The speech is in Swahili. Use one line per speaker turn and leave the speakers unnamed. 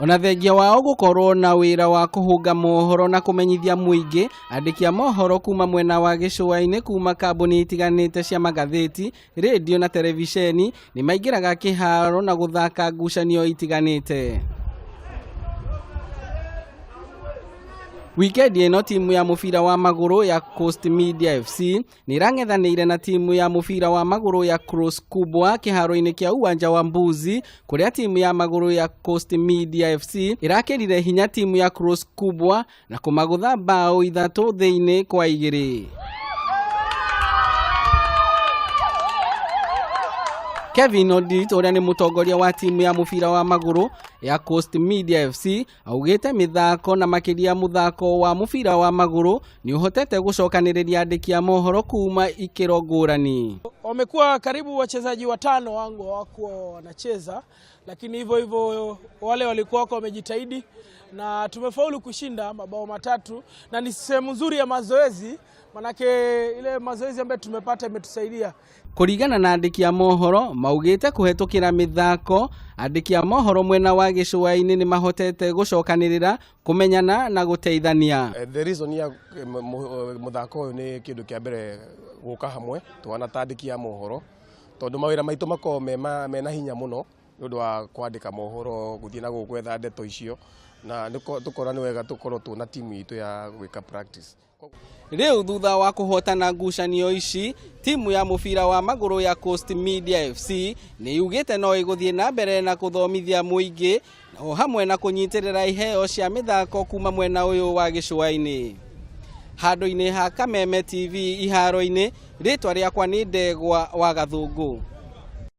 Ona thengia wao gukorwo na wira wa kuhunga mohoro na kumenyithia muingi, andiki a mohoro kuma mwena wa gicua-ini kuma kambuni itiganite cia magatheti, radio na televisheni ni maingiraga kiharo na guthaka ngucanio itiganite. Weekend ino timu ya mufira wa maguru ya Coast Media FC ni rang'ethanĩire na timu ya mufira wa maguru ya Cross Kubwa kiharo-ini kia uwanja wa Mbuzi, kuria timu ya maguru ya Coast Media FC irakirire hinya timu ya Cross Kubwa na kumagutha bao 3-2. Kevin Odit, uria ni mutongoria wa timu ya mufira wa maguru ya Coast Media FC, augite mithako na makiria muthako wa mufira wa maguru ni uhotete gucokaniriria andiki a mohoro kuma ikiro ngurani.
Wamekuwa karibu wachezaji watano wangu wako wanacheza, lakini hivyo wale walikuwa wamejitahidi na tumefaulu kushinda mabao 3, na ni sehemu nzuri ya mazoezi, manake ile mazoezi ambayo tumepata imetusaidia.
Kurigana na andiki a mohoro maugite kuhetukira mithako, andiki a mohoro mwena wa gicua-ini ni mahotete gucokanirira, kumenyana na guteithania.
The reason ya muthako ni kindu kia mbere guka hamwe twana tandiki a mohoro, tondu mawira maitu mako mena hinya muno nundu wa kwandika mohoro, guthie na gwetha ndeto icio, na tukora ni wega tukorwo tuna timu itu ya gwika practice.
Riu thutha wa kuhotana ngucanio ici, timu ya mufira wa maguru ya Coast Media FC ni yugite no iguthie na mbere na kuthomithia muingi o hamwe na kunyitirira iheo cia mithako kuma mwena uyu wa gicua-ini. Handu-ini ha Kameme TV iharo-ini, ritwa riakwa ni Ndegwa wa Gathungu.